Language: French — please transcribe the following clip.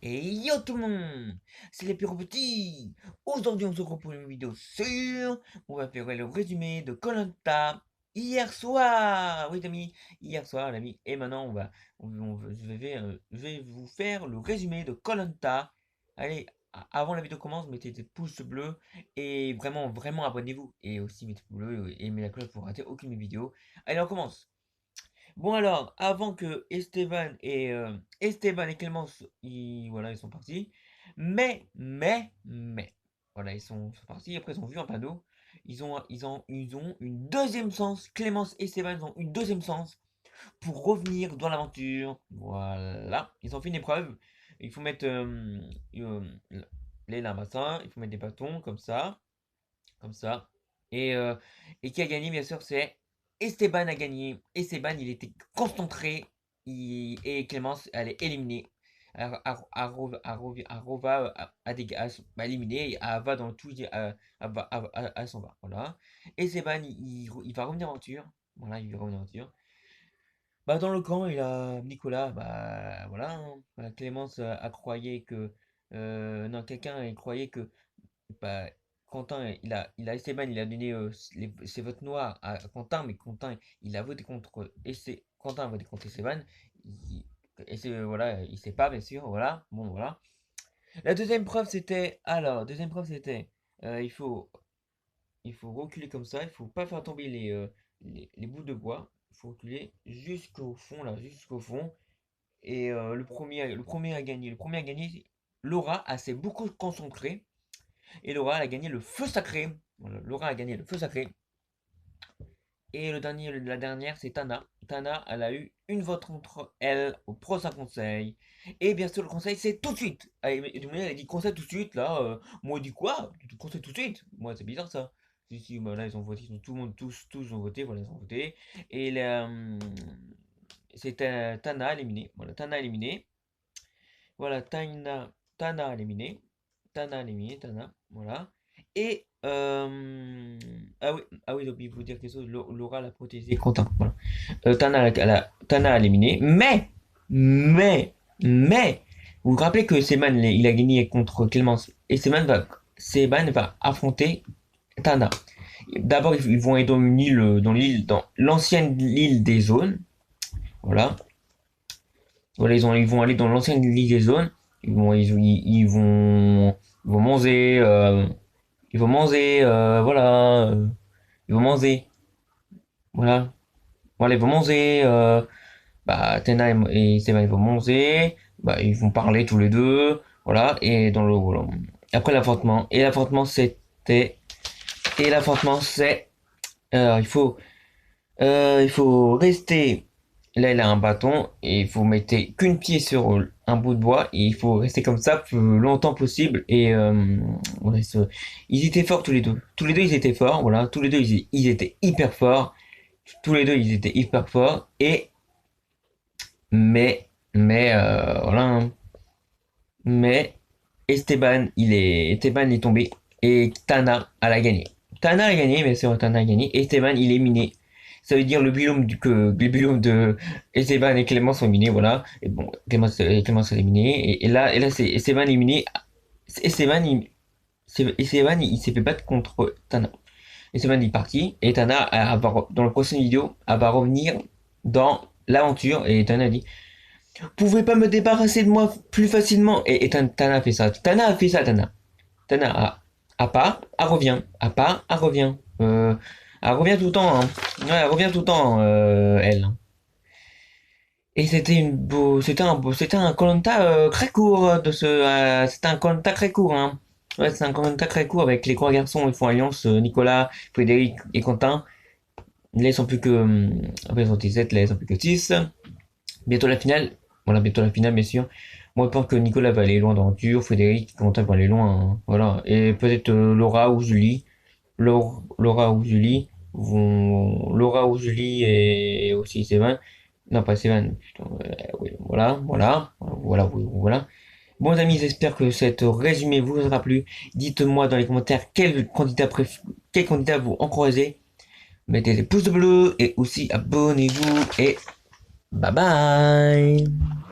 Et yo tout le monde, c'est les Pyro Petits. Aujourd'hui on se retrouve pour une vidéo sur... On va faire le résumé de koh hier soir. Oui amis, hier soir l'ami. Et maintenant je vais vous faire le résumé de koh. Allez, avant la vidéo commence, mettez des pouces bleus. Et vraiment abonnez-vous. Et aussi mettez pouces bleus et mettez la cloche pour rater aucune de mes vidéos. Allez on commence. Bon alors, avant que Esteban et Clémence, voilà, ils sont partis. Voilà, sont partis. Après, ils ont vu un panneau. Ils ont une deuxième chance. Clémence et Esteban ont une deuxième chance pour revenir dans l'aventure. Voilà, ils ont fait une épreuve. Il faut mettre euh, les lamassins. Il faut mettre des bâtons comme ça, comme ça. Et, euh, et qui a gagné, bien sûr, c'est Esteban a gagné. Esteban, il était concentré. Et Clémence, elle est éliminée. Arova a éliminé. Et va dans tout. Elle s'en va. Voilà. Esteban, il va revenir en aventure. Voilà, il va revenir en aventure. Bah, dans le camp, il a Nicolas. Bah, voilà, hein. Bah, Clémence a croyé que. Non, quelqu'un croyait que bah, Quentin, il a Esteban, il a donné ses votes noirs à Quentin, mais Quentin, il a voté contre, Quentin a voté contre Esteban. Et c'est, voilà, il sait pas, bien sûr, voilà, bon, voilà. La deuxième preuve, c'était, euh, il faut, il faut reculer comme ça, il faut pas faire tomber les bouts de bois, il faut reculer jusqu'au fond, là, jusqu'au fond. Et le premier a gagné. Le premier a gagné, Laura s'est beaucoup concentrée. Et Laura, elle a gagné le feu sacré. Voilà, Laura a gagné le feu sacré. Et la dernière, c'est Tana. Tana, elle a eu une vote contre elle au prochain conseil. Et bien sûr, le conseil, c'est tout de suite. Elle a dit conseil tout de suite, là. Moi, dit quoi? Conseil tout de suite. Moi, c'est bizarre ça. Si, bah, là, ils ont voté, tout le monde, tous ont voté, voilà, ils ont voté. Et c'est Tana éliminée. Voilà, Tana éliminée. Voilà, Tana éliminé. Tana éliminé, Tana. Voilà. Et ah oui, j'ai oublié de vous dire quelque chose. Laura l'a protégé. Quentin. Voilà. Tana a éliminé. Mais, vous vous rappelez que Seban, il a gagné contre Clémence. Et Seban va affronter Tana. D'abord, ils vont aller dans une île, dans l'ancienne île des zones. Voilà. Voilà, ils vont aller dans l'ancienne Ligue des zones. Ils vont manger. Voilà. Ils vont manger. Voilà. Voilà, ils vont manger. Bah, Tena et Seba, ils vont manger. Bah, ils vont parler tous les deux. Voilà. Et dans le. Voilà. Après l'affrontement. Et l'affrontement, c'était. Et l'affrontement, c'est. Il faut rester. Là, il a un bâton et il faut mettre qu'une pied sur un bout de bois et il faut rester comme ça plus longtemps possible. Et voilà, ils étaient forts tous les deux. Tous les deux, ils étaient forts. Voilà, tous les deux, ils étaient hyper forts. Tous les deux, ils étaient hyper forts. Voilà, hein. Mais Esteban est tombé et Tana, elle a gagné. Tana a gagné, mais c'est vrai, Tana a gagné. Esteban, il est miné. Ça veut dire le binôme de Esteban et Clément sont éliminés, voilà. Et bon, Clémence est éliminé. Et là, c'est Esteban éliminé. Esteban, il s'est fait battre contre Tana. Esteban est parti. Et Tana, dans la prochaine vidéo, elle va revenir dans l'aventure. Et Tana dit, pouvez pas me débarrasser de moi plus facilement. Et Tana a fait ça. Tana a fait ça, Tana. Tana a pas, elle revient. A pas, elle revient. Elle revient tout le temps, hein. Ouais, elle revient tout le temps, elle. Et c'était un koh très court c'était un koh très court, hein. Ouais, c'est un koh très court avec les trois garçons, ils font alliance, Nicolas, Frédéric et Quentin. Là, ils sont plus que, après, ils sont 17, là, ils sont plus que 6. Bientôt la finale. Voilà, bientôt la finale, bien sûr. Moi, je pense que Nicolas va aller loin dans l'aventure, Frédéric, Quentin va aller loin, hein. Voilà. Et peut-être Laura ou Julie. Laura ou Julie Laura ou Julie et aussi Sévan. Non, pas Sévan. Putain, oui, voilà. Bons amis, j'espère que cet résumé vous aura plu. Dites-moi dans les commentaires quel candidat vous encouragez. Mettez des pouces bleus et aussi abonnez-vous et bye bye.